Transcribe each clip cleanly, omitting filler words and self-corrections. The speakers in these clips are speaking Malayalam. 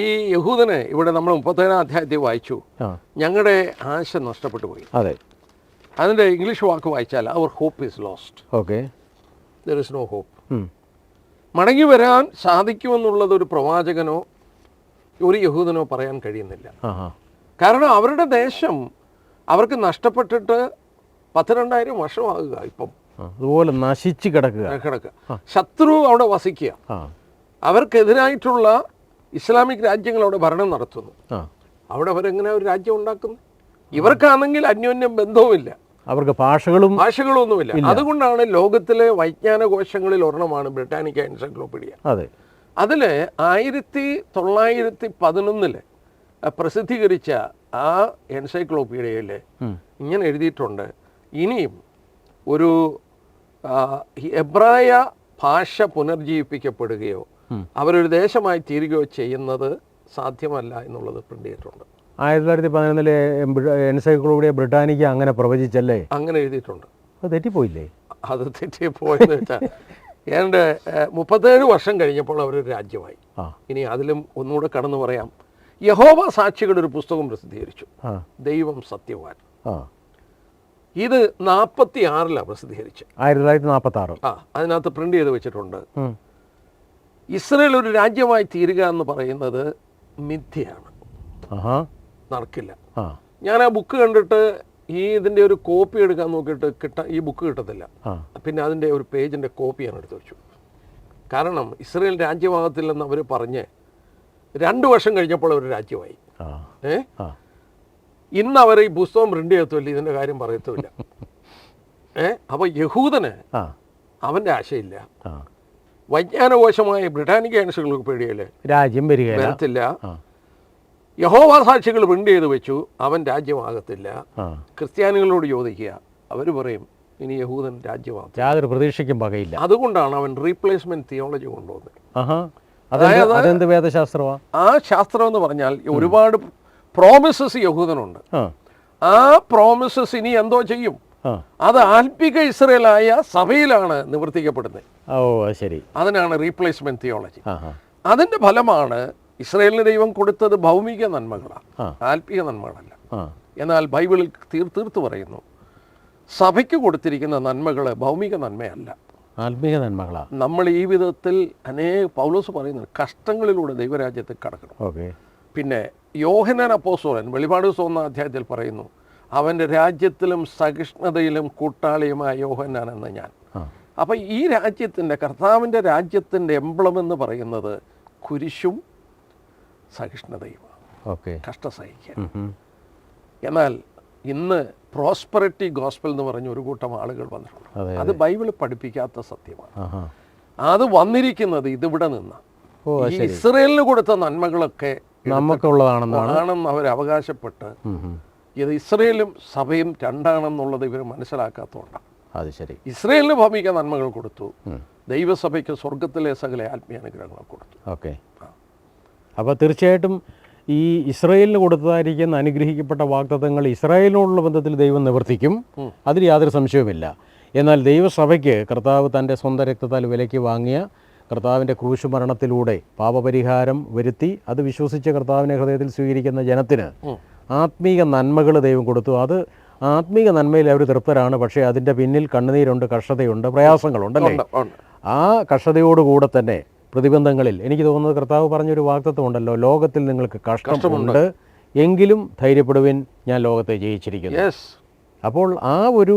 ഈ യഹൂദനെ ഇവിടെ നമ്മൾ 37 അധ്യായത്തിൽ വായിച്ചു. ഞങ്ങളുടെ ആശ നഷ്ടപ്പെട്ടു പോയി. അതെ, അതിൻ്റെ ഇംഗ്ലീഷ് വാക്ക് വായിച്ചാൽ അവർ hope is lost. Okay, there is no hope. മടങ്ങി വരാൻ സാധിക്കുമെന്നുള്ളത് ഒരു പ്രവാചകനോ ഒരു യഹൂദനോ പറയാൻ കഴിയുന്നില്ല. കാരണം അവരുടെ ദേശം അവർക്ക് നഷ്ടപ്പെട്ടിട്ട് 12,000 വർഷമാകുക. ഇപ്പം അതുപോലെ നശിച്ച് കിടക്കുക. ശത്രു അവിടെ വസിക്കുക. അവർക്കെതിരായിട്ടുള്ള ഇസ്ലാമിക് രാജ്യങ്ങൾ അവിടെ ഭരണം നടത്തുന്നു. അവിടെ അവരെങ്ങനെ ഒരു രാജ്യം ഉണ്ടാക്കുന്നു? ഇവർക്കാണെങ്കിൽ അന്യോന്യം ബന്ധവുമില്ല, അവർക്ക് ഭാഷകളൊന്നുമില്ല. അതുകൊണ്ടാണ് ലോകത്തിലെ വൈജ്ഞാനകോശങ്ങളിൽ ഒരെണ്ണമാണ് ബ്രിട്ടാനിക്ക എൻസൈക്ലോപീഡിയ. അതിൽ 1911 പ്രസിദ്ധീകരിച്ച ആ എൻസൈക്ലോപീഡിയയിൽ ഇങ്ങനെ എഴുതിയിട്ടുണ്ട്, ഇനിയും ഒരു എബ്രായ ഭാഷ പുനർജീവിപ്പിക്കപ്പെടുകയോ അവരൊരു ദേശമായി തീരുകയോ ചെയ്യുന്നത് സാധ്യമല്ല എന്നുള്ളത് പ്രിന്റ് ചെയ്തിട്ടുണ്ട്. 1911 എൻസൈക്ലോപീഡിയ ബ്രിട്ടാനിക്ക അങ്ങനെ പ്രവചിച്ചല്ലേ? അങ്ങനെ എഴുതിയിട്ടുണ്ട്. അത് തെറ്റിപ്പോയില്ലേ? അത് തെറ്റിപ്പോയെന്ന് വെച്ചാൽ ഏതാണ്ട് 37 വർഷം കഴിഞ്ഞപ്പോൾ അവരൊരു രാജ്യമായി. ഇനി അതിലും ഒന്നുകൂടെ കടന്നു പറയാം. യഹോവ സാക്ഷികളുടെ ഒരു പുസ്തകം പ്രസിദ്ധീകരിച്ചു, ദൈവം സത്യവാൻ. ഇത് 46 പ്രസിദ്ധീകരിച്ച് 1946. അതിനകത്ത് പ്രിന്റ് ചെയ്ത് വെച്ചിട്ടുണ്ട്, ഇസ്രയേൽ ഒരു രാജ്യമായി തീരുക എന്ന് പറയുന്നത് മിഥ്യയാണ്, നടക്കില്ല. ഞാൻ ആ ബുക്ക് കണ്ടിട്ട് ഇതിൻ്റെ ഒരു കോപ്പി എടുക്കാൻ നോക്കിയിട്ട് ഈ ബുക്ക് കിട്ടത്തില്ല. പിന്നെ അതിൻ്റെ ഒരു പേജിൻ്റെ കോപ്പി ഞാൻ എടുത്ത് വെച്ചു. കാരണം ഇസ്രയേൽ രാജ്യമാകത്തില്ലെന്ന് അവർ പറഞ്ഞ് 2 വർഷം കഴിഞ്ഞപ്പോൾ അവർ രാജ്യമായി. ഇന്ന് അവർ ഈ പുസ്തകം പ്രിന്റ് ചെയ്യത്തുമില്ല, ഇതിൻ്റെ കാര്യം പറയത്തുമില്ല. അപ്പോൾ യഹൂദന് അവൻ്റെ ആശയില്ല. വൈജ്ഞാനകോശമായ ബ്രിട്ടാനിക്ക എൻസൈക്ലോപീഡിയയില് രാജ്യം വരത്തില്ല. യഹോവ സാക്ഷികൾ പ്രിന്റ് ചെയ്ത് വെച്ചു, അവൻ രാജ്യമാകത്തില്ല. ക്രിസ്ത്യാനികളോട് ചോദിക്കുക, അവർ പറയും ഇനി യഹൂദൻ രാജ്യമാകും, യാതൊരു പ്രതീക്ഷയ്ക്കും വകയില്ല. അതുകൊണ്ടാണ് അവൻ റീപ്ലേസ്മെന്റ് തിയോളജി കൊണ്ടുവന്നത്. അതെന്ത് വേദശാസ്ത്രമാണ്? ആ ശാസ്ത്രം എന്ന് പറഞ്ഞാൽ ഒരുപാട് പ്രോമിസസ് യഹൂദനുണ്ട്. ആ പ്രോമിസസ് ഇനി എന്തോ ചെയ്യും, അത് ആത്മിക ഇസ്രയേലായ സഭയിലാണ് നിവർത്തിക്കപ്പെടുന്നത്. ശരി, അതിനാണ് റീപ്ലേസ്മെന്റ് തിയോളജി. അതിന്റെ ഫലമാണ് ഇസ്രയേലിന് ദൈവം കൊടുത്തത് ഭൗമിക നന്മകളാണ്, ആത്മിക നന്മകളല്ല. എന്നാൽ ബൈബിളിൽ തീർത്ത് പറയുന്നു, സഭയ്ക്ക് കൊടുത്തിരിക്കുന്ന നന്മകൾ ഭൗമിക നന്മയല്ല, ആത്മീക നന്മകളാണ്. നമ്മൾ ഈ വിധത്തിൽ പൗലോസ് പറയുന്നത് കഷ്ടങ്ങളിലൂടെ ദൈവരാജ്യത്തിൽ കടക്കണം. പിന്നെ യോഹന്നാൻ അപ്പോസ്തലൻ വെളിപാട് 1 അധ്യായത്തിൽ പറയുന്നു, അവൻ്റെ രാജ്യത്തിലും സഹിഷ്ണുതയിലും കൂട്ടാളിയുമായ യോഹന്നാൻ എന്ന ഞാൻ. അപ്പം ഈ രാജ്യത്തിൻ്റെ, കർത്താവിൻ്റെ രാജ്യത്തിൻ്റെ എംബ്ലം എന്ന് പറയുന്നത് കുരിശും സഹിഷ്ണുതയുമാണ്, കഷ്ടസഹിക്കാൻ. എന്നാൽ ഇന്ന് പ്രോസ്പെറിറ്റി ഗോസ്പൽ എന്ന് പറഞ്ഞ ഒരു കൂട്ടം ആളുകൾ വന്നിട്ടുണ്ട്. അത് ബൈബിൾ പഠിപ്പിക്കാത്ത സത്യമാണ്. അത് വന്നിരിക്കുന്നത് ഇതിവിടെ നിന്നാണ്. ഇസ്രയേലിന് കൊടുത്ത നന്മകളൊക്കെ നമുക്കുള്ളതാണെന്ന് അവർ അവകാശപ്പെട്ട്, ഇത് ഇസ്രയേലും സഭയും രണ്ടാണെന്നുള്ളത് ഇവർ മനസ്സിലാക്കാത്തതുകൊണ്ടാണ്. അത് ശരി, ഇസ്രയേലിന് ഭൗമിക നന്മകൾ കൊടുത്തു, ദൈവസഭയ്ക്ക് സ്വർഗത്തിലെ സകല ആത്മീയ അനുഗ്രഹങ്ങൾ കൊടുത്തു. അപ്പോൾ തീർച്ചയായിട്ടും ഈ ഇസ്രായേലിന് കൊടുത്തതായിരിക്കുന്ന അനുഗ്രഹിക്കപ്പെട്ട വാഗ്ദത്തങ്ങൾ ഇസ്രായേലിനോടുള്ള ബന്ധത്തിൽ ദൈവം നിവർത്തിക്കും, അതിൽ യാതൊരു സംശയവുമില്ല. എന്നാൽ ദൈവസഭയ്ക്ക് കർത്താവ് തൻ്റെ സ്വന്തം രക്തത്താൽ വിലയ്ക്ക് വാങ്ങിയ കർത്താവിൻ്റെ ക്രൂശ് മരണത്തിലൂടെ പാപപരിഹാരം വരുത്തി അത് വിശ്വസിച്ച് കർത്താവിനെ ഹൃദയത്തിൽ സ്വീകരിക്കുന്ന ജനത്തിന് ആത്മീക നന്മകൾ ദൈവം കൊടുത്തു. അത് ആത്മീക നന്മയിൽ അവർ തൃപ്തരാണ്. പക്ഷേ അതിൻ്റെ പിന്നിൽ കണ്ണുനീരുണ്ട്, കഷ്ടതയുണ്ട്, പ്രയാസങ്ങളുണ്ടല്ലേ? ആ കഷ്ടതയോടുകൂടെ തന്നെ പ്രതിബന്ധങ്ങളിൽ എനിക്ക് തോന്നുന്നത് കർത്താവ് പറഞ്ഞൊരു വാഗ്ദത്തം ഉണ്ടല്ലോ, ലോകത്തിൽ നിങ്ങൾക്ക് കഷ്ടമുണ്ട്, എങ്കിലും ധൈര്യപ്പെടുവിൻ, ഞാൻ ലോകത്തെ ജയിച്ചിരിക്കുന്നു. അപ്പോൾ ആ ഒരു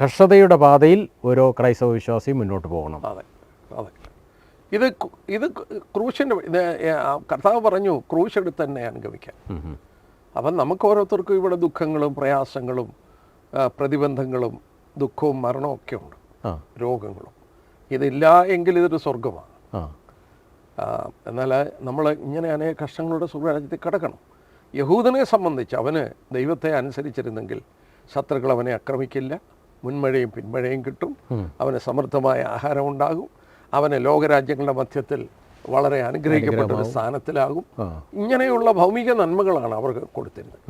കഷ്ടതയുടെ പാതയിൽ ഓരോ ക്രൈസ്തവ വിശ്വാസിയും മുന്നോട്ട് പോകണം. ഇത് ക്രൂശിൻ്റെ കർത്താവ് പറഞ്ഞു, ക്രൂശ് എടുത്ത് തന്നെ അനുഗമിക്കാൻ. അപ്പം നമുക്ക് ഓരോരുത്തർക്കും ഇവിടെ ദുഃഖങ്ങളും പ്രയാസങ്ങളും പ്രതിബന്ധങ്ങളും ദുഃഖവും മരണവും ഒക്കെ ഉണ്ട്, രോഗങ്ങളും. ഇതില്ല എങ്കിൽ ഇതൊരു സ്വർഗമാണ്. എന്നാൽ നമ്മൾ ഇങ്ങനെ അനേക കഷ്ടങ്ങളുടെ സുഖരാജ്യത്തിൽ കിടക്കണം. യഹൂദനെ സംബന്ധിച്ച് അവന് ദൈവത്തെ അനുസരിച്ചിരുന്നെങ്കിൽ ശത്രുക്കൾ അവനെ ആക്രമിക്കില്ല, മുൻമഴയും പിന്മഴയും കിട്ടും, അവന് സമൃദ്ധമായ ആഹാരം ഉണ്ടാകും, അവന് ലോകരാജ്യങ്ങളുടെ മധ്യത്തിൽ വളരെ അനുഗ്രഹിക്കപ്പെട്ട ഒരു സ്ഥാനത്തിലാകും. ഇങ്ങനെയുള്ള ഭൗമിക നന്മകളാണ് അവർക്ക് കൊടുത്തിരുന്നത്.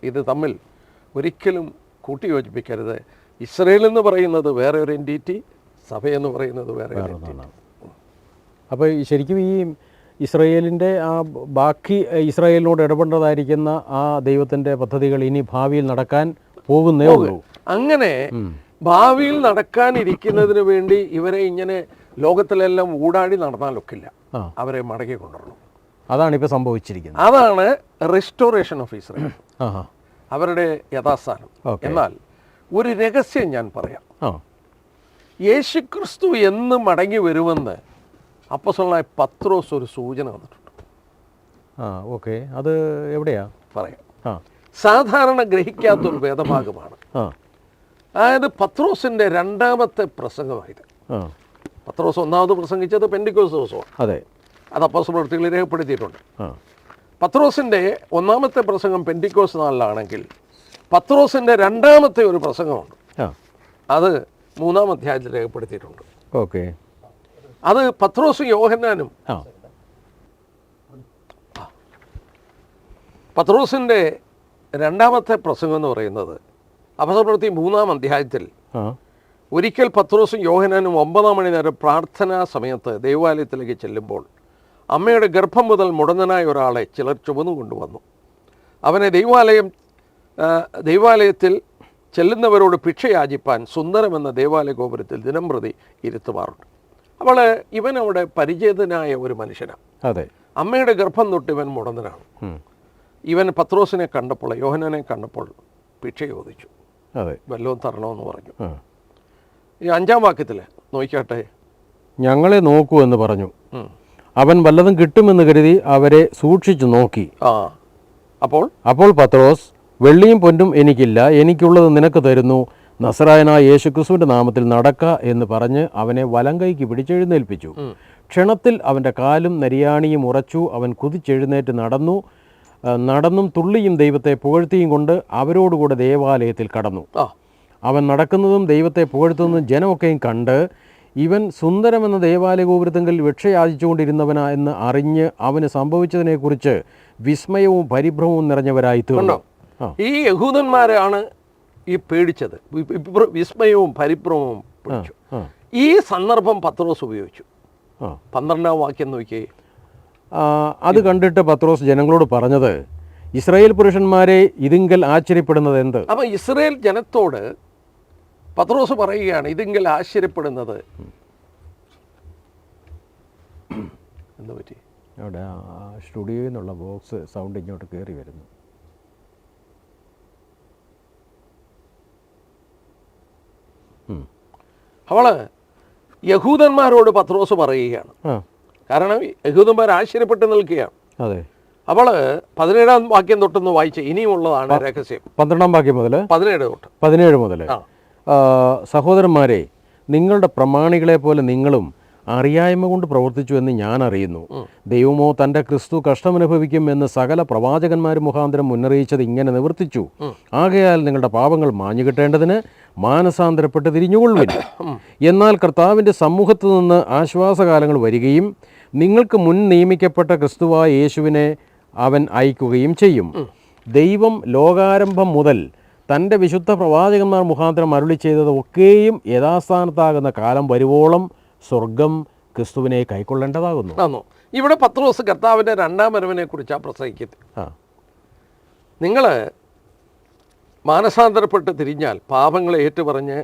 ഇത് തമ്മിൽ ഒരിക്കലും കൂട്ടിയോജിപ്പിക്കരുത്. ഇസ്രയേൽ എന്ന് പറയുന്നത് വേറെ ഒരു എൻറ്റിറ്റി, സഭയെന്ന് പറയുന്നത് വേറെ ഒരു എൻറ്റിറ്റി. അപ്പോൾ ശരിക്കും ഈ ഇസ്രയേലിൻ്റെ ആ ബാക്കി ഇസ്രയേലിനോട് ഇടപെടേണ്ടതായിരിക്കുന്ന ആ ദൈവത്തിൻ്റെ പദ്ധതികൾ ഇനി ഭാവിയിൽ നടക്കാൻ പോകുന്നേ ഉള്ളൂ. അങ്ങനെ ഭാവിയിൽ നടക്കാനിരിക്കുന്നതിന് വേണ്ടി ഇവരെ ഇങ്ങനെ ലോകത്തിലെല്ലാം ഊടാടി നടന്നാലൊക്കില്ല, അവരെ മടക്കി കൊണ്ടുവരണം. അതാണ് ഇപ്പോൾ സംഭവിച്ചിരിക്കുന്നത്. അതാണ് റെസ്റ്റോറേഷൻ ഓഫ് ഇസ്രയേൽ, അവരുടെ യഥാസ്ഥാനം. എന്നാൽ ഒരു രഹസ്യം ഞാൻ പറയാം. യേശുക്രിസ്തു എന്ന് മടങ്ങി വരുമെന്ന് അപ്പോസ്തലനായ പത്രോസ് ഒരു സൂചന തന്നിട്ടുണ്ട്. ഓക്കെ, അത് എവിടെയാ പറയാം. സാധാരണ ഗ്രഹിക്കാത്തൊരു വേദഭാഗമാണ്. അതായത് പത്രോസിൻ്റെ രണ്ടാമത്തെ പ്രസംഗമായത്. പത്രോസ് ഒന്നാമത് പ്രസംഗിച്ചത് പെന്തിക്കോസ്ത് ദിവസമാണ്. അതെ, അത് അപ്പോസ്തല പ്രവൃത്തികളിൽ രേഖപ്പെടുത്തിയിട്ടുണ്ട്. പത്രോസിൻ്റെ ഒന്നാമത്തെ പ്രസംഗം പെന്തിക്കോസ്ത് നാളിലാണെങ്കിൽ പത്രോസിൻ്റെ രണ്ടാമത്തെ ഒരു പ്രസംഗമുണ്ട്, അത് 3-ാം അധ്യായത്തിൽ രേഖപ്പെടുത്തിയിട്ടുണ്ട്. ഓക്കെ, അത് പത്രോസും യോഹന്നാനും. പത്രോസിൻ്റെ രണ്ടാമത്തെ പ്രസംഗം എന്ന് പറയുന്നത് അപ്പോസ്തല പ്രവൃത്തി 3-ാം അധ്യായത്തിൽ ഒരിക്കൽ പത്രോസും യോഹന്നാനും 9-ാം മണി നേരം പ്രാർത്ഥനാ സമയത്ത് ദേവാലയത്തിലേക്ക് ചെല്ലുമ്പോൾ അമ്മയുടെ ഗർഭം മുതൽ മുടന്തനായ ഒരാളെ ചിലർ ചുമന്നു കൊണ്ടുവന്നു. അവനെ ദൈവാലയത്തിൽ ചെല്ലുന്നവരോട് ഭിക്ഷ യാചിപ്പാൻ സുന്ദരമെന്ന ദേവാലയ ഗോപുരത്തിൽ ദിനംപ്രതി ഇരുത്തുമാറുണ്ട്. അപ്പോൾ ഇവൻ അവിടെ പരിചിതനായ ഒരു മനുഷ്യനാണ്. അതെ, അമ്മയുടെ ഗർഭം തൊട്ട് ഇവൻ മുടന്തനാണ്. ഇവൻ പത്രോസിനെ കണ്ടപ്പോൾ, യോഹന്നാനെ കണ്ടപ്പോൾ ഭിക്ഷ ചോദിച്ചു. അതെ, വല്ലതും തരണമെന്ന് പറഞ്ഞു. ഈ 5-ാം വാക്യത്തിൽ നോക്കിയാട്ടെ. ഞങ്ങളെ നോക്കൂ എന്ന് പറഞ്ഞു. അവൻ വല്ലതും കിട്ടുമെന്ന് കരുതി അവരെ സൂക്ഷിച്ചു നോക്കി. അപ്പോൾ പത്രോസ്, വെള്ളിയും പൊന്നും എനിക്കില്ല, എനിക്കുള്ളത് നിനക്ക് തരുന്നു, നസറായനായ യേശുക്രിസ്തുവിൻ്റെ നാമത്തിൽ നടക്ക എന്ന് പറഞ്ഞ് അവനെ വലം കൈക്ക് പിടിച്ചെഴുന്നേൽപ്പിച്ചു. ക്ഷണത്തിൽ അവൻ്റെ കാലും നരിയാണിയും ഉറച്ചു. അവൻ കുതിച്ചെഴുന്നേറ്റ് നടന്നും തുള്ളിയും ദൈവത്തെ പുകഴ്ത്തിയും കൊണ്ട് അവരോടുകൂടെ ദേവാലയത്തിൽ കടന്നു. അവൻ നടക്കുന്നതും ദൈവത്തെ പുകഴ്ത്തുന്നതും ജനമൊക്കെയും കണ്ട് ഇവൻ സുന്ദരമെന്ന ദേവാലയ ഗോപുരത്തെങ്കിൽ ഭിക്ഷ യാചിച്ചുകൊണ്ടിരുന്നവനാ എന്ന് അറിഞ്ഞ് അവന് സംഭവിച്ചതിനെക്കുറിച്ച് വിസ്മയവും പരിഭ്രമവും നിറഞ്ഞവരായി തീർന്നു. ഈ യഹൂദന്മാരാണ് ഈ പേടിച്ചത്, വിസ്മയവും പരിഭ്രമവും പിടിച്ചു. ഈ സന്ദർഭം പത്രോസ് ഉപയോഗിച്ചു. 12-ാം വാക്യം നോക്കിയേ. അത് കണ്ടിട്ട് പത്രോസ് ജനങ്ങളോട് പറഞ്ഞത്, ഇസ്രായേൽ പുരുഷന്മാരെ ഇതിങ്കൽ ആശ്ചര്യപ്പെടുന്നത് എന്ത്? അപ്പം ഇസ്രായേൽ ജനത്തോട് പത്രോസ് പറയുകയാണ്, ഇതിങ്കൽ ആശ്ചര്യപ്പെടുന്നത് എന്ത് പറ്റി? അവിടെ സ്റ്റുഡിയോയിൽ നിന്നുള്ള ബോക്സ് സൗണ്ട് ഇങ്ങോട്ട് കയറി വരുന്നു. അവള് യഹൂദന്മാരോട് പത്രോസ് പറയുകയാണ്, കാരണം യഹൂദന്മാർ ആശ്ചര്യപ്പെട്ട് നിൽക്കുകയാണ്. അതെ, അവള് 17-ാം വാക്യം തൊട്ടൊന്ന് വായിച്ച് ഇനിയുമുള്ളതാണ് രഹസ്യം. 12-ാം വാക്യം മുതൽ 17 മുതൽ. സഹോദരന്മാരെ, നിങ്ങളുടെ പ്രമാണികളെ പോലെ നിങ്ങളും അറിയായ്മ കൊണ്ട് പ്രവർത്തിച്ചു എന്ന് ഞാൻ അറിയുന്നു. ദൈവമോ തൻ്റെ ക്രിസ്തു കഷ്ടമനുഭവിക്കും എന്ന് സകല പ്രവാചകന്മാരും മുഖാന്തരം മുന്നറിയിച്ചത് ഇങ്ങനെ നിവർത്തിച്ചു. ആകയാൽ നിങ്ങളുടെ പാപങ്ങൾ മാഞ്ഞു കിട്ടേണ്ടതിന് മാനസാന്തരപ്പെട്ട് തിരിഞ്ഞുകൊള്ളുവിൻ. എന്നാൽ കർത്താവിൻ്റെ സമൂഹത്തു നിന്ന് ആശ്വാസകാലങ്ങൾ വരികയും നിങ്ങൾക്ക് മുൻ നിയമിക്കപ്പെട്ട ക്രിസ്തുവായ യേശുവിനെ അവൻ അയക്കുകയും ചെയ്യും. ദൈവം ലോകാരംഭം മുതൽ തൻ്റെ വിശുദ്ധ പ്രവാചകന്മാർ മുഖാന്തരം അരുളി ചെയ്തത് ഒക്കെയും യഥാസ്ഥാനത്താകുന്ന കാലം വരുവോളം സ്വർഗം ക്രിസ്തുവിനെ കൈക്കൊള്ളേണ്ടതാകുന്നു. ഇവിടെ പത്രോസ് കർത്താവിൻ്റെ 2-ാം വരവിനെ കുറിച്ചാണ് പ്രസംഗിക്കുന്നത്. നിങ്ങൾ മാനസാന്തരപ്പെട്ട് തിരിഞ്ഞാൽ, പാപങ്ങളെ ഏറ്റുപറഞ്ഞ്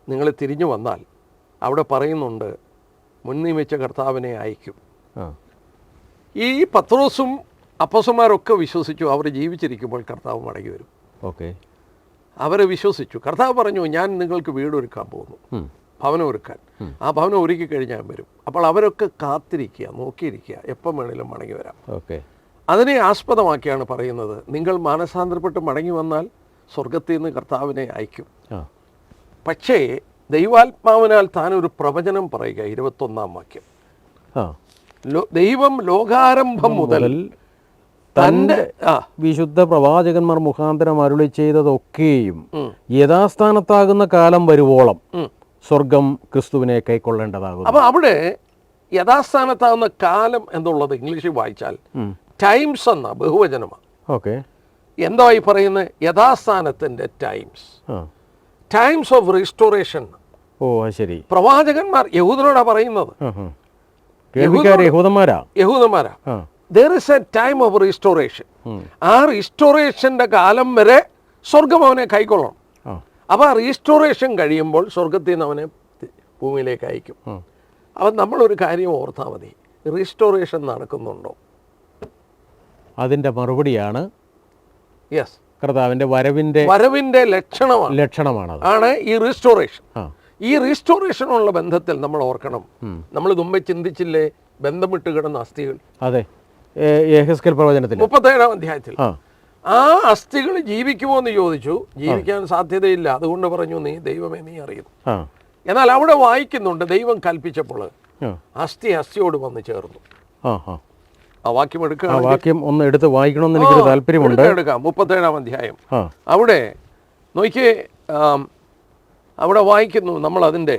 നിങ്ങൾ തിരിഞ്ഞു വന്നാൽ, അവിടെ പറയുന്നുണ്ട് മുൻ നിയമിച്ച കർത്താവിനെ അയക്കും. ഈ പത്രോസും അപ്പോസ്തലന്മാരൊക്കെ വിശ്വസിച്ചു, അവർ ജീവിച്ചിരിക്കുമ്പോൾ കർത്താവ് മടങ്ങി വരും. ഓക്കെ, അവർ വിശ്വസിച്ചു. കർത്താവ് പറഞ്ഞു, ഞാൻ നിങ്ങൾക്ക് വീടൊരുക്കാൻ പോകുന്നു, ഭവനം ഒരുക്കാൻ. ആ ഭവനം ഒരുക്കി കഴിഞ്ഞാൽ വരും. അപ്പോൾ അവരൊക്കെ കാത്തിരിക്കുക, നോക്കിയിരിക്കുക, എപ്പം വേണേലും മടങ്ങി വരാം. ഓക്കെ, അതിനെ ആസ്പദമാക്കിയാണ് പറയുന്നത്, നിങ്ങൾ മാനസാന്തരപ്പെട്ട് മടങ്ങി വന്നാൽ സ്വർഗത്തിൽ നിന്ന് കർത്താവിനെ അയക്കും. പക്ഷേ ദൈവാത്മാവിനാൽ താനൊരു പ്രവചനം പറയുക. 21-ാം വാക്യം. ദൈവം ലോകാരംഭം മുതൽ തൻ്റെ വിശുദ്ധ പ്രവാചകന്മാർ മുഖാന്തരം അരുളി ചെയ്തതൊക്കെയും യഥാസ്ഥാനത്താകുന്ന കാലം വരുവോളം സ്വർഗം ക്രിസ്തുവിനെ കൈക്കൊള്ളേണ്ടതാകുന്നു. അപ്പോൾ അവിടെ യഥാസ്ഥാനത്താകുന്ന കാലം എന്നുള്ളത് ഇംഗ്ലീഷിൽ വായിച്ചാൽ ടൈംസ് എന്ന ബഹുവചനമാണ്. ഓക്കെ, എന്താ ഈ പറയുന്നത്? യഥാസ്ഥാനത്തിൻ്റെ ടൈംസ് ഓഫ് റിസ്റ്റോറേഷൻ. ഓ ശരി. പ്രവാചകന്മാർ യഹൂദനോടാണ് പറയുന്നത്. യഹൂദന്മാരാ. There is a time of restoration. ആ റീസ്റ്റോറേഷൻ്റെ കാലം വരെ സ്വർഗം അവനെ കൈക്കൊള്ളണം. അപ്പോൾ ആ റീസ്റ്റോറേഷൻ കഴിയുമ്പോൾ സ്വർഗത്തിൽ നിന്ന് അവനെ ഭൂമിയിലേക്ക് അയക്കും. അപ്പം നമ്മളൊരു കാര്യം ഓർത്താൽ മതി, റീസ്റ്റോറേഷൻ നടക്കുന്നുണ്ടോ? അതിൻ്റെ മറുപടിയാണ് യെസ്, കർത്താവിൻ്റെ വരവിൻ്റെ ലക്ഷണമാണ് ആണ് ഈ റീസ്റ്റോറേഷൻ. ഈ റീസ്റ്റോറേഷനുള്ള ബന്ധത്തിൽ നമ്മൾ ഓർക്കണം, നമ്മൾ മുമ്പേ ചിന്തിച്ചില്ലേ ബന്ധമിട്ട് കിടന്ന അസ്ഥികൾ? അതെ, യെഹെസ്കേൽ പ്രവചനത്തിൽ 37-ാം അധ്യായത്തിൽ ആ അസ്ഥികൾ ജീവിക്കുമോ എന്ന് ചോദിച്ചു. ജീവിക്കാൻ സാധ്യതയില്ല, അതുകൊണ്ട് പറഞ്ഞു നീ ദൈവമേ നീ അറിയുന്നു. എന്നാൽ അവിടെ വായിക്കുന്നുണ്ട്, ദൈവം കൽപ്പിച്ചപ്പോൾ അസ്ഥിയോട് വന്ന് ചേർന്നു. ആ വാക്യം എടുക്കുക, വാക്യം ഒന്ന് എടുത്ത് വായിക്കണമെന്ന് എനിക്കൊരു താല്പര്യമുണ്ട്. എടുക്കാം. 37-ാം അധ്യായം അവിടെ നോക്കിയേ, അവിടെ വായിക്കുന്നു നമ്മൾ അതിൻ്റെ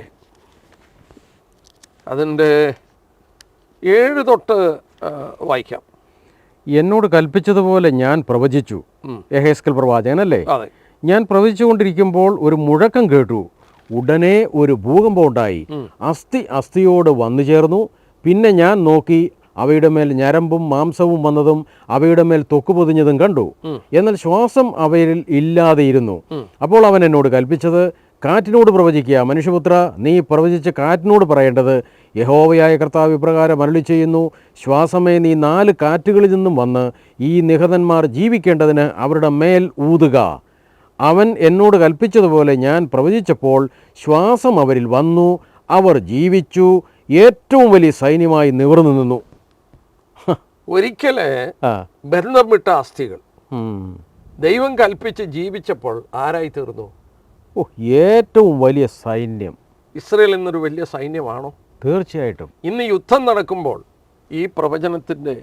7 തൊട്ട് വായിക്കാം. എന്നോട് കൽപ്പിച്ചതുപോലെ ഞാൻ പ്രവചിച്ചു. യെഹെസ്കേൽ പ്രവാചകനല്ലേ? ഞാൻ പ്രവചിച്ചുകൊണ്ടിരിക്കുമ്പോൾ ഒരു മുഴക്കം കേട്ടു. ഉടനെ ഒരു ഭൂകമ്പം ഉണ്ടായി. അസ്ഥിയോട് വന്നു ചേർന്നു. പിന്നെ ഞാൻ നോക്കി, അവയുടെ മേൽ ഞരമ്പും മാംസവും വന്നതും അവയുടെ മേൽ തൊക്കു പൊതിഞ്ഞതും കണ്ടു. എന്നാൽ ശ്വാസം അവയിൽ ഇല്ലാതെയിരുന്നു. അപ്പോൾ അവൻ എന്നോട് കൽപ്പിച്ചത്, കാറ്റിനോട് പ്രവചിക്കുക, മനുഷ്യപുത്ര, നീ പ്രവചിച്ച് കാറ്റിനോട് പറയേണ്ടത്, യഹോവയായ കർത്താവ് ഇപ്രകാരം അരുളി ചെയ്യുന്നു, ശ്വാസമേ നീ 4 കാറ്റുകളിൽ നിന്നും വന്ന് ഈ നിഹതന്മാർ ജീവിക്കേണ്ടതിന് അവരുടെ മേൽ ഊതുക. അവൻ എന്നോട് കൽപ്പിച്ചതുപോലെ ഞാൻ പ്രവചിച്ചപ്പോൾ ശ്വാസം അവരിൽ വന്നു, അവർ ജീവിച്ചു, ഏറ്റവും വലിയ സൈന്യമായി നിവർന്നു നിന്നു. ഒരിക്കലേ ബന്ധം വിട്ട അസ്ഥികൾ ദൈവം കൽപ്പിച്ച് ജീവിച്ചപ്പോൾ ആരായി തീർന്നു? ഏറ്റവും വലിയ സൈന്യം. ഇസ്രയേൽ എന്നൊരു വലിയ സൈന്യമാണോ? തീർച്ചയായിട്ടും. ഇന്ന് യുദ്ധം നടക്കുമ്പോൾ ഈ പ്രവചനത്തിൻ്റെ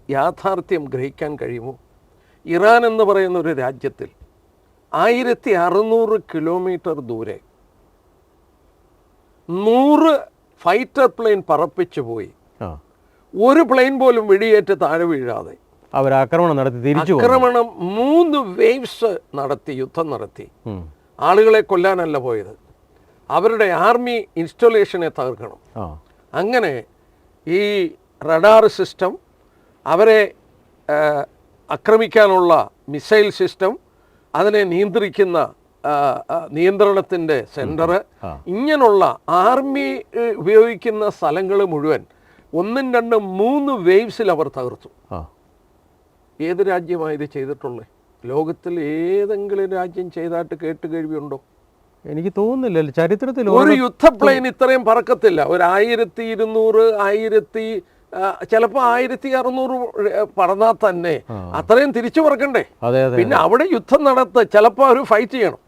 യാഥാർത്ഥ്യം ഗ്രഹിക്കാൻ കഴിയുമോ? ഇറാൻ എന്ന് പറയുന്ന ഒരു രാജ്യത്തിൽ 1600 കിലോമീറ്റർ ദൂരെ 100 ഫൈറ്റർ പ്ലെയിൻ പറപ്പിച്ചു പോയി, ഒരു പ്ലെയിൻ പോലും വെടിയേറ്റ് താഴെ വീഴാതെ അവർ ആക്രമണം നടത്തി തിരിച്ചു. 3 വേവ്സ് നടത്തി, യുദ്ധം നടത്തി. ആളുകളെ കൊല്ലാനല്ല പോയത്, അവരുടെ ആർമി ഇൻസ്റ്റലേഷനെ തകർക്കണം. അങ്ങനെ ഈ റഡാർ സിസ്റ്റം, അവരെ ആക്രമിക്കാനുള്ള മിസൈൽ സിസ്റ്റം, അതിനെ നിയന്ത്രിക്കുന്ന നിയന്ത്രണത്തിൻ്റെ സെൻറ്റർ, ഇങ്ങനെയുള്ള ആർമി ഉപയോഗിക്കുന്ന സ്ഥലങ്ങൾ മുഴുവൻ 1, 2, 3 വേവ്സിൽ അവർ തകർത്തു. ഏത് രാജ്യമാണ് ഇത് ചെയ്തിട്ടുള്ളത്? ലോകത്തിൽ ഏതെങ്കിലും രാജ്യം ചെയ്തായിട്ട് കേട്ട് കേൾവിയുണ്ടോ? എനിക്ക് തോന്നുന്നില്ല. ചരിത്രത്തിൽ ഒരു യുദ്ധ പ്ലെയിൻ ഇത്രയും പറക്കത്തില്ല. ഒരു 1200, ചിലപ്പോൾ 1600 പറന്നാൽ തന്നെ അത്രയും തിരിച്ചു പറക്കണ്ടേ? പിന്നെ അവിടെ യുദ്ധം നടത്ത്, ചിലപ്പോൾ അവർ ഫൈറ്റ് ചെയ്യണം.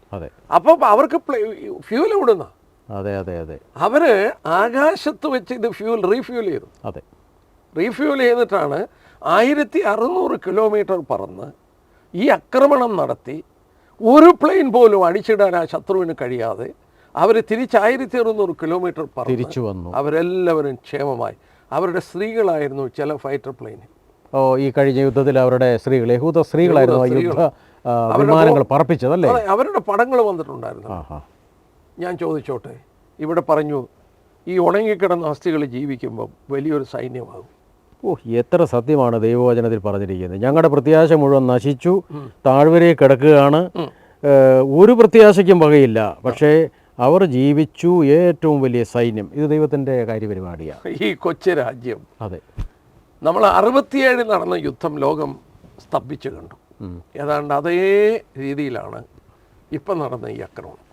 അപ്പോൾ അവർക്ക് ഫ്യൂൽ വിടുന്ന അവര് ആകാശത്ത് വെച്ച് ഇത് റീഫ്യൂൽ ചെയ്തു. റീഫ്യൂൽ ചെയ്തിട്ടാണ് 1600 കിലോമീറ്റർ പറന്ന് ഈ ആക്രമണം നടത്തി. ഒരു പ്ലെയിൻ പോലും അടിച്ചിടാൻ ആ ശത്രുവിന് കഴിയാതെ അവർ തിരിച്ച് 1600 കിലോമീറ്റർ തിരിച്ചു വന്നു. അവരെല്ലാവരും ക്ഷേമമായി. അവരുടെ സ്ത്രീകളായിരുന്നു ചില ഫൈറ്റർ പ്ലെയിനിൽ. ഈ കഴിഞ്ഞ യുദ്ധത്തിൽ അവരുടെ യഹൂദ സ്ത്രീകളായിരുന്നു വിമാനങ്ങൾ പറപ്പിച്ചതല്ലേ? അവരുടെ പടങ്ങൾ വന്നിട്ടുണ്ടായിരുന്നു. ഞാൻ ചോദിച്ചോട്ടെ, ഇവിടെ പറഞ്ഞു ഈ ഉണങ്ങിക്കിടന്ന അസ്ഥികൾ ജീവിക്കുമ്പോൾ വലിയൊരു സൈന്യമാകും. എത്ര സത്യമാണ് ദൈവവചനത്തിൽ പറഞ്ഞിരിക്കുന്നത്. ഞങ്ങളുടെ പ്രത്യാശ മുഴുവൻ നശിച്ചു, താഴ്വരയിൽ കിടക്കുകയാണ്, ഒരു പ്രത്യാശയ്ക്കും വകയില്ല. പക്ഷേ അവർ ജീവിച്ചു, ഏറ്റവും വലിയ സൈന്യം. ഇത് ദൈവത്തിൻ്റെ കാര്യപരിപാടിയാണ്. ഈ കൊച്ചു രാജ്യം, നമ്മൾ 67 നടന്ന യുദ്ധം ലോകം സ്തംഭിച്ചു കണ്ടു. ഏതാണ്ട് അതേ രീതിയിലാണ് ഇപ്പം നടന്ന ഈ ആക്രമണം.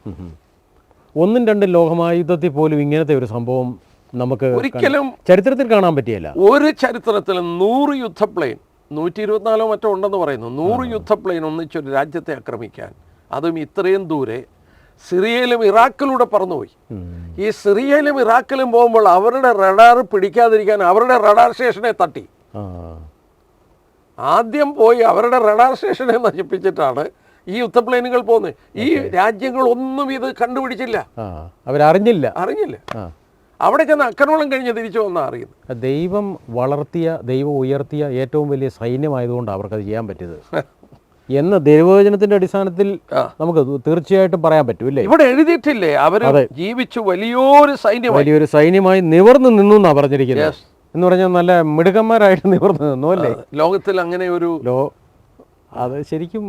1, 2 ലോകമഹായുദ്ധത്തിൽ പോലും ഇങ്ങനത്തെ ഒരു സംഭവം നമുക്ക് ഒരിക്കലും ചരിത്രത്തിൽ കാണാൻ പറ്റിയല്ല. ഒരു ചരിത്രത്തിലും 100 യുദ്ധ പ്ലെയിൻ, 124 മറ്റോ ഉണ്ടെന്ന് പറയുന്നു, 100 യുദ്ധ പ്ലെയിൻ ഒന്നിച്ചൊരു രാജ്യത്തെ ആക്രമിക്കാൻ, അതും ഇത്രയും ദൂരെ സിറിയയിലും ഇറാഖിലൂടെ പറന്നുപോയി. ഈ സിറിയയിലും ഇറാഖിലും പോകുമ്പോൾ അവരുടെ റഡാർ പിടിക്കാതിരിക്കാൻ അവരുടെ റഡാർ സ്റ്റേഷനെ തട്ടി. ആദ്യം പോയി അവരുടെ റഡാർ സ്റ്റേഷനെ നശിപ്പിച്ചിട്ടാണ് ഈ യുദ്ധ പ്ലെയിനുകൾ പോകുന്നത്. ഈ രാജ്യങ്ങളൊന്നും ഇത് കണ്ടുപിടിച്ചില്ല, അവരറിഞ്ഞില്ല. അവിടെ ചെന്ന് ആക്രമണം കഴിഞ്ഞ് തിരിച്ചു വന്നാൽ അറിയുന്നു. ദൈവം ഉയർത്തിയ ഏറ്റവും വലിയ സൈന്യമായതുകൊണ്ട് അവർക്കത് ചെയ്യാൻ പറ്റിയത്. എന്ന് ദൈവവചനത്തിന്റെ അടിസ്ഥാനത്തിൽ നമുക്ക് തീർച്ചയായിട്ടും പറയാൻ പറ്റും ഇല്ലേ? ഇവിടെ എഴുതിയിട്ടില്ലേ അവര് ജീവിച്ചു വലിയൊരു സൈന്യമായി നിവർന്നു നിന്നു എന്നാ പറഞ്ഞിരിക്കുന്നത്. എന്ന് പറഞ്ഞാൽ നല്ല മിടുക്കന്മാരായിട്ട് നിവർന്നു നിന്നു അല്ലേ? ലോകത്തിൽ അങ്ങനെ ഒരു അത് ശരിക്കും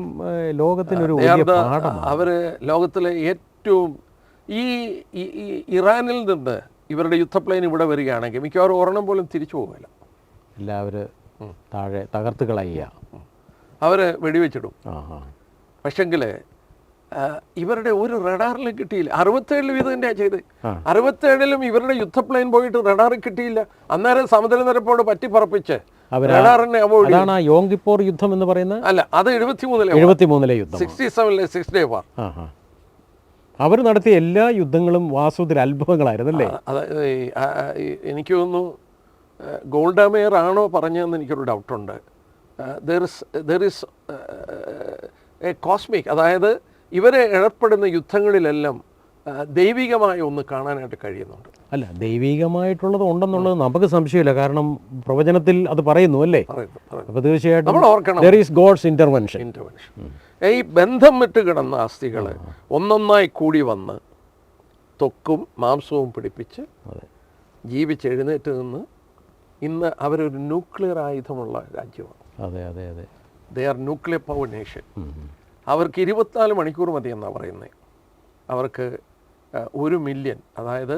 ലോകത്തിനൊരു വലിയ പാഠമാണ്. അവര് ലോകത്തിലെ ഏറ്റവും ഈ ഇറാനിൽ നിന്ന് ഇവരുടെ യുദ്ധപ്ലെയിൻ ഇവിടെ വരികയാണെങ്കിൽ മിക്കവാറും ഒരെണ്ണം പോലും തിരിച്ചു പോകില്ല. എല്ലാവരും താഴെ തകർത്ത് കളയുക, അവർ വെടിവെച്ചിടും. പക്ഷെങ്കിൽ ഇവരുടെ ഒരു റഡാറിലും കിട്ടിയില്ല. 67 വീതം തന്നെയാണ് ചെയ്ത്. 67ലും ഇവരുടെ യുദ്ധപ്ലെയിൻ പോയിട്ട് റഡാറിൽ കിട്ടിയില്ല. അന്നേരം സമുദ്രനിരപ്പോട് പറ്റിപ്പറപ്പിച്ച് റഡാറിനെ അവോയ്ഡ്. അതാണ് യോങ്കിപ്പോർ യുദ്ധം എന്ന് പറയുന്നത്. അല്ല, അത് 73-ലെ യുദ്ധം. 67-ലെ 6 ഡേ വാർ. അവർ നടത്തിയ എല്ലാ യുദ്ധങ്ങളും വാസ്തവത്തിൽ അത്ഭുതങ്ങളായിരുന്നല്ലേ? അതായത് എനിക്ക് തോന്നുന്നു ഗോൾഡാമേർ ആണോ പറഞ്ഞതെന്ന് എനിക്കൊരു ഡൗട്ടുണ്ട്. ദർ ഇസ് എ കോസ്മിക്, അതായത് ഇവരെ ഏർപ്പെടുന്ന യുദ്ധങ്ങളിലെല്ലാം ദൈവികമായ ഒന്ന് കാണാനായിട്ട് കഴിയുന്നുണ്ട്. അല്ല, ദൈവികമായിട്ടുള്ളത് ഉണ്ടെന്നുള്ളത് നമുക്ക് സംശയമില്ല. കാരണം പ്രവചനത്തിൽ അത് പറയുന്നു അല്ലേ? അപ്പോൾ തീർച്ചയായിട്ടും നമ്മൾ ഓർക്കണം, there is God's intervention. ഈ ബന്ധം വിട്ട് കിടന്ന അസ്ഥികൾ ഒന്നൊന്നായി കൂടി വന്ന് ത്വക്കും മാംസവും പിടിപ്പിച്ച് ജീവിച്ചെഴുന്നേറ്റ് നിന്ന് ഇന്ന് അവരൊരു ന്യൂക്ലിയർ ആയുധമുള്ള രാജ്യമാണ്. അതെ അതെ അതെ, they are nuclear power nation. അവർക്ക് 24 മണിക്കൂർ മതി എന്നാണ് പറയുന്നത്. അവർക്ക് 1 മില്യൺ, അതായത്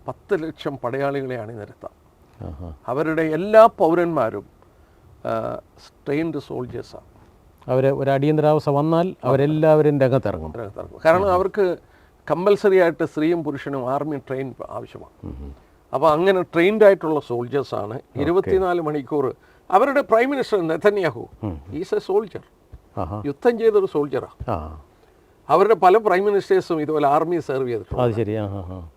10 ലക്ഷം പടയാളികളെ അണിനിരത്താം. അവരുടെ എല്ലാ പൗരന്മാരും ട്രെയിൻഡ് സോൾജേഴ്സാണ്. അവർ ഒരു അടിയന്തരാവസ്ഥ വന്നാൽ അവരെല്ലാവരും രംഗത്തിറങ്ങും. കാരണം അവർക്ക് കമ്പൽസറി ആയിട്ട് സ്ത്രീയും പുരുഷനും ആർമി ട്രെയിൻ ആവശ്യമാണ്. അപ്പോൾ അങ്ങനെ ട്രെയിൻഡ് ആയിട്ടുള്ള സോൾജേഴ്സാണ്. 24 മണിക്കൂർ. അവരുടെ prime minister Netanyahu is A soldier, യുദ്ധം ചെയ്തൊരു സോൾജറാണ്. അവരുടെ പല പ്രൈം മിനിസ്റ്റേഴ്സും ഇതുപോലെ ആർമി സെർവ് ചെയ്തിട്ടുണ്ട്. അത് ശരി.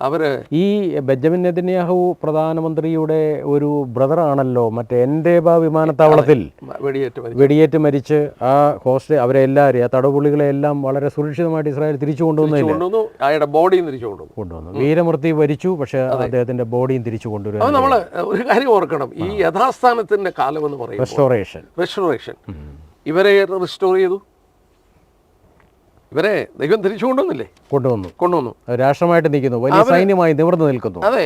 അവര് ഈ ബെഞ്ചമിൻ നെതന്യാഹു പ്രധാനമന്ത്രിയുടെ ഒരു ബ്രദറാണല്ലോ. മറ്റേ എൻഡേബ വിമാനത്താവളത്തിൽ വെടിയേറ്റ് മരിച്ച് ആ ഹോസ്റ്റൽ അവരെ എല്ലാവരെയും, ആ തടവുപുള്ളികളെ എല്ലാം വളരെ സുരക്ഷിതമായിട്ട് ഇസ്രായേൽ തിരിച്ചു കൊണ്ടുവന്നു. അയാളുടെ ബോഡിയും തിരിച്ചു കൊണ്ടുവന്നു. വീരമൃത്യു വരിച്ചു, പക്ഷേ അദ്ദേഹത്തിന്റെ ബോഡിയും തിരിച്ചു കൊണ്ടുവരും. അത് നമ്മൾ ഒരു കാര്യം ഓർക്കണം, ഈ യഥാസ്ഥാനത്തിന്റെ കാലം എന്ന് പറയുന്നത് റെസ്റ്റോറേഷൻ. ഇവരെ റിസ്റ്റോർ ചെയ്തു, ഇവരെ ദൈവം തിരിച്ചു കൊണ്ടുവന്നില്ലേ? കൊണ്ടുവന്നു. രാഷ്ട്രമായിട്ട് നിൽക്കുന്നു, വലിയ സൈന്യമായി നിവർന്നു നിൽക്കുന്നു. അതെ,